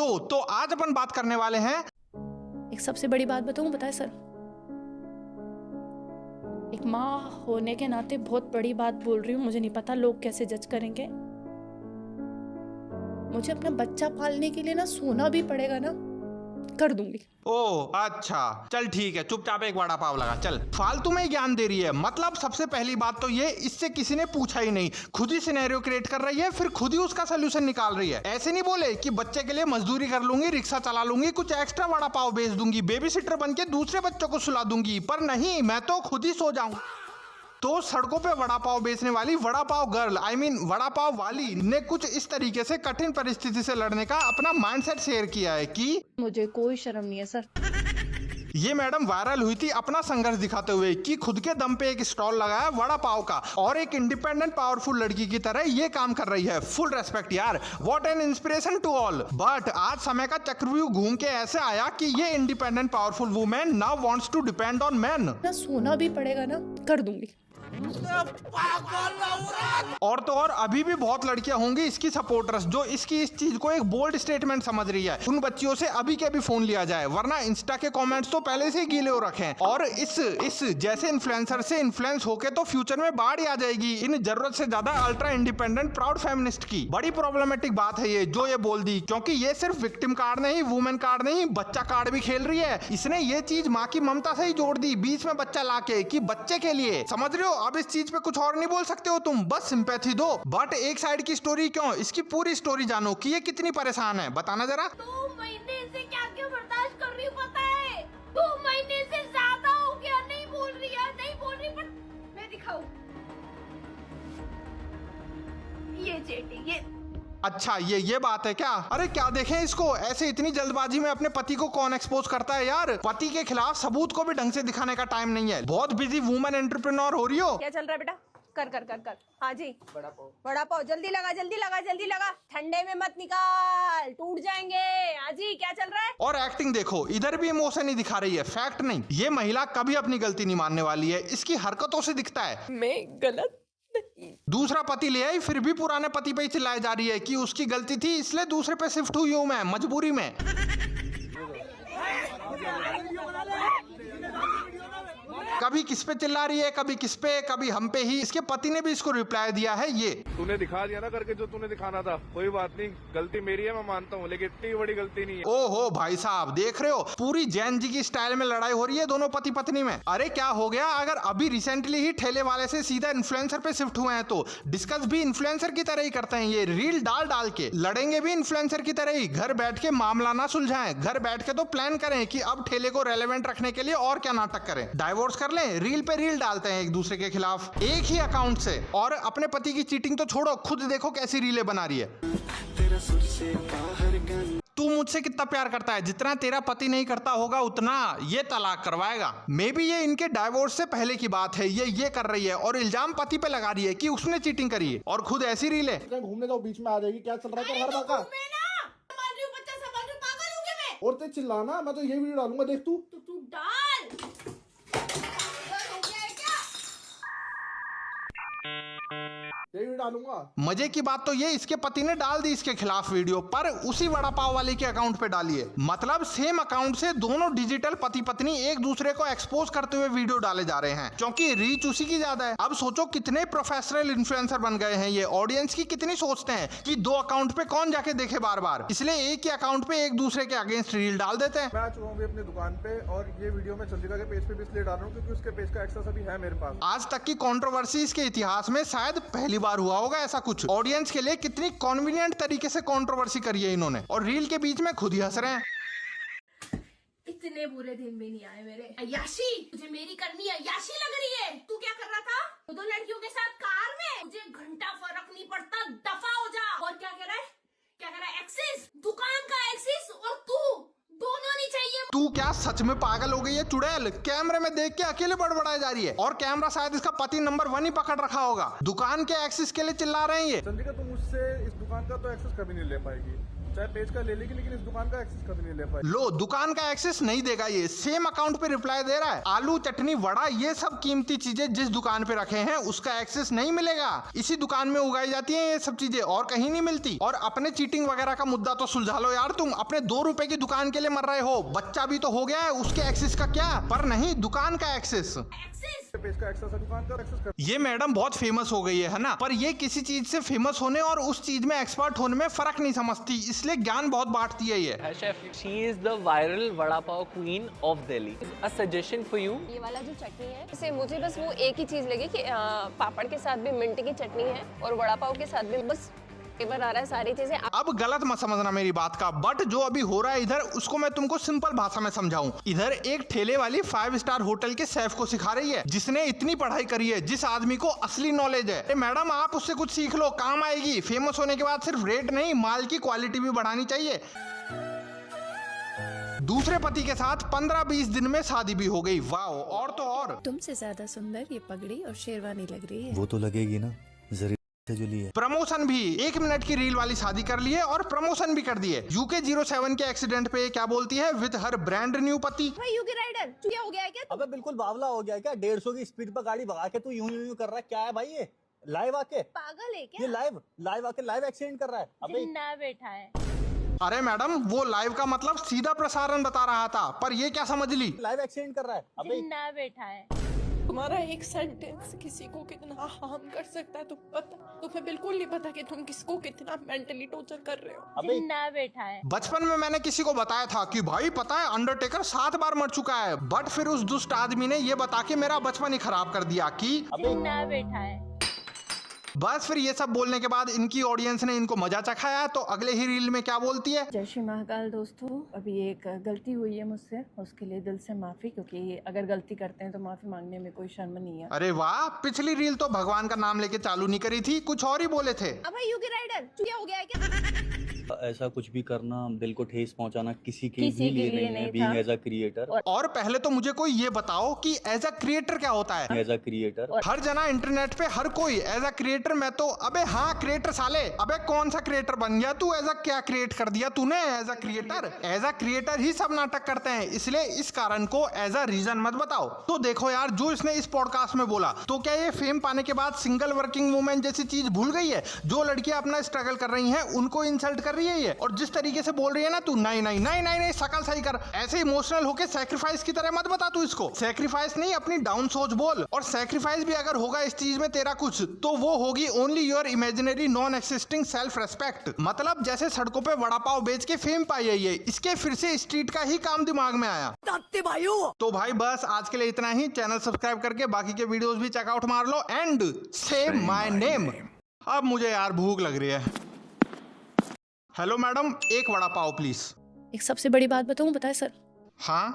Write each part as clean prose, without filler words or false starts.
यो तो आज अपन बात करने वाले हैं। एक सबसे बड़ी बात बताऊं, पता है सर, एक माँ होने के नाते बहुत बड़ी बात बोल रही हूँ। मुझे नहीं पता लोग कैसे जज करेंगे। मुझे अपना बच्चा पालने के लिए ना सोना भी पड़ेगा ना, कर दूंगी। ओ अच्छा, चल ठीक है, चुपचाप एक वड़ा पाव लगा। चल, फालतू में ही ज्ञान दे रही है। मतलब सबसे पहली बात तो ये, इससे किसी ने पूछा ही नहीं, खुद ही सिनेरियो क्रिएट कर रही है, फिर खुद ही उसका सोल्यूशन निकाल रही है। ऐसे नहीं बोले कि बच्चे के लिए मजदूरी कर लूंगी, रिक्शा चला लूंगी, कुछ एक्स्ट्रा वड़ा पाव बेच दूंगी, बेबी सिटर बन के दूसरे बच्चों को सुला दूंगी, पर नहीं, मैं तो खुद ही सो जाऊं। तो सड़कों पे वड़ा पाव बेचने वाली vada pav girl, I mean vada pav वाली ने कुछ इस तरीके से कठिन परिस्थिति से लड़ने का अपना माइंडसेट शेयर किया है कि मुझे कोई शर्म नहीं है सर। ये मैडम वायरल हुई थी अपना संघर्ष दिखाते हुए कि खुद के दम पे एक स्टॉल लगाया वड़ा पाव का और एक इंडिपेंडेंट पावरफुल लड़की की तरह ये काम कर रही है। फुल रेस्पेक्ट यार, what an inspiration to all. But आज समय का चक्रव्यूह घूम के ऐसे आया कि ये independent powerful women now wants to depend on man. ना सोना भी पड़ेगा ना, कर दूंगी। और तो और अभी भी बहुत लड़कियां होंगी इसकी सपोर्टर्स जो इसकी इस चीज को एक बोल्ड स्टेटमेंट समझ रही है। उन बच्चियों से अभी के अभी फोन लिया जाए, वरना इंस्टा के कमेंट्स तो पहले से ही गीले हो रखे हैं। और इस जैसे इन्फ्लुएंसर से इन्फ्लुएंस होके तो फ्यूचर में बाढ़ ही आ जाएगी इन जरूरत से ज्यादा अल्ट्रा इंडिपेंडेंट प्राउड फेमिनिस्ट की। बड़ी प्रॉब्लमेटिक बात है ये जो ये बोल दी, क्योंकि ये सिर्फ विक्टिम कार्ड नहीं, वुमेन कार्ड नहीं, बच्चा कार्ड भी खेल रही है। इसने ये चीज माँ की ममता से ही जोड़ दी, बीच में बच्चा लाके कि बच्चे के लिए, समझ रहे हो। अब इस चीज पे कुछ और नहीं बोल सकते हो तुम, बस सिंपैथी दो। बट एक साइड की स्टोरी क्यों, इसकी पूरी स्टोरी जानो कि ये कितनी परेशान है, बताना जरा। 2 महीने से क्या क्या बर्दाश्त कर रही हूँ पता है, 2 महीने से ज्यादा हो गया। नहीं बोल रही है, नहीं बोल रही, पर मैं दिखाऊं ये चेटी, ये अच्छा ये बात है क्या। अरे क्या देखें इसको, ऐसे इतनी जल्दबाजी में अपने पति को कौन एक्सपोज करता है यार। पति के खिलाफ सबूत को भी ढंग से दिखाने का टाइम नहीं है। बहुत बिजी वुमेन एंटरप्रेन्योर हो रही हो। क्या चल रहा है बेटा, कर कर कर कर। हाँ जी, बड़ा पाव जल्दी लगा, जल्दी लगा, जल्दी लगा, ठंडे में मत निकाल, टूट जाएंगे। हाँ जी, क्या चल रहा है। और एक्टिंग देखो, इधर भी इमोशन ही दिखा रही है, फैक्ट नहीं। ये महिला कभी अपनी गलती नहीं मानने वाली है, इसकी हरकतों से दिखता है मैं गलत। दूसरा पति ले आई, फिर भी पुराने पति पे ही चिल्लाई जा रही है कि उसकी गलती थी इसलिए दूसरे पे शिफ्ट हुई हूं मैं मजबूरी में। कभी किस पे चिल्ला रही है, कभी किस पे, कभी हम पे ही। इसके पति ने भी इसको रिप्लाई दिया है, ये तूने दिखा दिया ना करके जो तूने दिखाना था, कोई बात नहीं, गलती मेरी है, मैं मानता हूँ, लेकिन इतनी बड़ी गलती नहीं है। ओहो भाई साहब, देख रहे हो पूरी जैन जी की स्टाइल में लड़ाई हो रही है दोनों पति पत्नी में। अरे क्या हो गया अगर अभी रिसेंटली ही ठेले वाले से सीधा इन्फ्लुएंसर पे शिफ्ट हुए हैं तो डिस्कस भी इन्फ्लुएंसर की तरह ही करते हैं। ये रील डाल डाल के लड़ेंगे भी इन्फ्लुएंसर की तरह ही। घर बैठ के मामला ना सुलझाएं, घर बैठ के तो प्लान करें कि अब ठेले को रेलेवेंट रखने के लिए और क्या नाटक करें। डाइवोर्स कर लें, रील पे रील डालते हैं एक दूसरे के खिलाफ एक ही अकाउंट से। और अपने पति की चीटिंग तो छोड़ो, खुद देखो कैसी रीलें बना रही है। तू मुझसे कितना प्यार करता है, जितना तेरा पति नहीं करता होगा उतना ये तलाक करवाएगा। मे बी ये इनके डाइवोर्स से पहले की बात है, ये कर रही है और इल्जाम पति पे लगा रही है कि उसने चीटिंग करी है और खुद ऐसी रील है। घूमने जाओ, बीच में आ जाएगी। क्या चल रहा है हर बाका और ते चिल्लाना, मैं तो ये वीडियो डालूंगा, देख तू। तो तू डाल। डालूंगा। मजे की बात तो ये, इसके पति ने डाल दी इसके खिलाफ वीडियो, पर उसी वड़ा पाव वाले के अकाउंट पे डाली है। मतलब सेम अकाउंट से दोनों डिजिटल पति पत्नी एक दूसरे को एक्सपोज करते हुए वीडियो डाले जा रहे हैं, क्योंकि रीच उसी की ज्यादा है। अब सोचो कितने प्रोफेशनल इन्फ्लुएंसर बन गए हैं ये। ऑडियंस की कितनी सोचते हैं कि 2 अकाउंट पे कौन जाके देखे बार बार, इसलिए एक ही अकाउंट पे एक दूसरे के अगेंस्ट रील डाल देते हैं। मैं आ चुका हूँ अपनी दुकान पे और ये वीडियो मैं चंद्रिका के पेज पे भी इसलिए डाल रहा हूँ क्योंकि उसके पेज का एक्सेस अभी है मेरे पास। आज तक की कंट्रोवर्सी इसके इतिहास में शायद पहली बार हुआ होगा ऐसा कुछ। ऑडियंस के लिए कितनी कन्वीनियंट तरीके से कंट्रोवर्सी करी है इन्होंने, और रील के बीच में खुद ही हंस रहे हैं। इतने बुरे दिन भी नहीं आए मेरे। अय्याशी, तुझे मेरी करनी अय्याशी लग रही है। तू क्या कर रहा था 2 लड़कियों के साथ कार में? मुझे घंटा फर्क नहीं पड़ता, दफा हो जा। और क्या कह रहा है, क्या कह रहा है? एक्सिस, दुकान का एक्सिस और तू दोनों नहीं चाहिए। तू क्या सच में पागल हो गई है चुड़ैल? कैमरे में देख के अकेले बड़बड़ाई जा रही है, और कैमरा शायद इसका पति नंबर 1 ही पकड़ रखा होगा। दुकान के एक्सेस के लिए चिल्ला रहे हैं ये। चंद्रिका, तुम मुझसे इस दुकान का तो एक्सेस कभी नहीं ले पाएगी। चाहे पेज का ले लेगी, लेकिन इस दुकान का एक्सेस कभी नहीं ले पाई। लो, दुकान का एक्सेस नहीं देगा ये, सेम अकाउंट पे रिप्लाई दे रहा है। आलू, चटनी, वड़ा, ये सब कीमती चीजें जिस दुकान पे रखे हैं उसका एक्सेस नहीं मिलेगा। इसी दुकान में उगाई जाती हैं ये सब चीजें, और कहीं नहीं मिलती। और अपने चीटिंग वगैरह का मुद्दा तो सुलझा लो यार, तुम अपने 2 रुपए की दुकान के लिए मर रहे हो। बच्चा भी तो हो गया है, उसके एक्सेस का क्या, पर नहीं दुकान का एक्सेस। पेज का एक्सेस है, दुकान का एक्सेस कर। ये मैडम बहुत फेमस हो गई है ना, पर ये किसी चीज से फेमस होने और उस चीज में एक्सपर्ट होने में फर्क नहीं समझती, इसलिए ज्ञान बहुत बांटती है ये। Hi chef, she is the viral vada pav queen of Delhi. A suggestion for you. ये वाला जो चटनी है, इसे मुझे बस वो एक ही चीज लगी कि पापड़ के साथ भी मिंट की चटनी है और वड़ा पाव के साथ भी बस फ्लेवर आ रहा है, सारी चीजें। अब गलत मत समझना मेरी बात का, बट जो अभी हो रहा है इधर उसको मैं तुमको सिंपल भाषा में समझाऊं। इधर एक ठेले वाली 5 स्टार होटल के शेफ को सिखा रही है, जिसने इतनी पढ़ाई करी है, जिस आदमी को असली नॉलेज है। अरे मैडम, आप उससे कुछ सीख लो, काम आएगी। फेमस होने के बाद सिर्फ रेट नहीं, माल की क्वालिटी भी बढ़ानी चाहिए। दूसरे पति के साथ 15-20 दिन में शादी भी हो गई। वाह, और तो और तुमसे ज्यादा सुंदर ये पगड़ी और शेरवानी लग रही है। वो तो लगेगी ना, जरी से जो ली है। प्रमोशन भी 1 मिनट की रील वाली शादी कर ली है और प्रमोशन भी कर दिए। यूके 07 के एक्सीडेंट पे क्या बोलती है विद हर ब्रांड न्यू पति। भाई यूके राइडर क्या हो गया है क्या? अबे बिल्कुल बावला हो गया क्या? 150 की स्पीड पर गाड़ी भगा के तू यूं यूं कर रहा है, क्या है भाई ये? लाइव आके पागल है ये क्या? लाइव आके लाइव एक्सीडेंट कर रहा है। अबे जिन्ना बैठा है। अरे मैडम, वो लाइव का मतलब सीधा प्रसारण बता रहा था, पर ये क्या समझ ली? लाइव एक्सीडेंट कर रहा है। अबे जिन्ना बैठा है। तुम्हारा एक सेंटेंस किसी को कितना हार्म कर सकता है तुम्हें बिल्कुल नहीं पता कि तुम किसको कितना मेंटली टॉर्चर कर रहे हो। अबे जिन्ना बैठा है। बचपन में मैंने किसी को बताया था कि भाई पता है अंडरटेकर 7 बार मर चुका है, बट फिर उस दुष्ट आदमी ने ये बता के मेरा बचपन ही खराब कर दिया कि जिन्ना बैठा है। बस फिर ये सब बोलने के बाद इनकी ऑडियंस ने इनको मजा चखाया, तो अगले ही रील में क्या बोलती है? जय श्री महाकाल दोस्तों, अभी एक गलती हुई है मुझसे, उसके लिए दिल से माफी, क्योंकि अगर गलती करते हैं तो माफी मांगने में कोई शर्म नहीं है। अरे वाह, पिछली रील तो भगवान का नाम लेके चालू नहीं करी थी, कुछ और ही बोले थे। अब भाई यूके राइडर क्या हो गया है क्या? ऐसा कुछ भी करना, दिल को ठेस पहुंचाना किसी के किसी भी के लिए लिए नहीं है। नहीं बीइंग था। एज अ क्रिएटर, और पहले तो मुझे कोई ये बताओ कि एज अ क्रिएटर क्या होता है? एज अ क्रिएटर हर जना इंटरनेट पे हर कोई एज अ क्रिएटर, मैं तो अबे हाँ क्रिएटर साले, अबे कौन सा क्रिएटर बन गया तू? एज अ क्या क्रिएट कर दिया तूने as a creator? As a creator ही सब नाटक करते हैं, इसलिए इस कारण को एज अ रीजन मत बताओ। तो देखो यार, जो इसने इस पॉडकास्ट में बोला, तो क्या ये फेम पाने के बाद सिंगल वर्किंग वुमेन जैसी चीज भूल गई है? जो लड़कियां अपना स्ट्रगल कर रही हैं उनको इंसल्ट कर रही है ये, और जिस तरीके से बोल रही है ना तू, नहीं नहीं नहीं नहीं नहीं, शकल सही कर। ऐसे इमोशनल होके सैक्रिफाइस की तरह मत बता तू इसको। सैक्रिफाइस नहीं, अपनी डाउन सोच बोल। और सैक्रिफाइस भी अगर होगा इस चीज में तेरा कुछ, तो वो होगी only your imaginary non existing self respect. मतलब जैसे सड़कों पे वड़ा पाव बेच के फेम पाई है ये, इसके फिर से स्ट्रीट का ही काम दिमाग में आया। तो भाई बस आज के लिए इतना ही। चैनल सब्सक्राइब करके बाकी के वीडियोस भी चेकआउट मार लो एंड से माय नेम। अब मुझे यार भूख लग रही है। हेलो मैडम, एक वड़ा पाव प्लीज। एक सबसे बड़ी बात बताऊं, पता है सर, हाँ?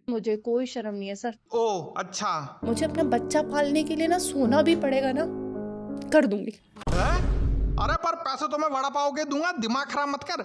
मुझे कोई शर्म नहीं है सर। ओ अच्छा। मुझे अपना बच्चा पालने के लिए ना सोना भी पड़ेगा ना, कर दूंगी। है? अरे पर पैसे तो मैं वड़ा पाव के दूंगा, दिमाग खराब मत कर।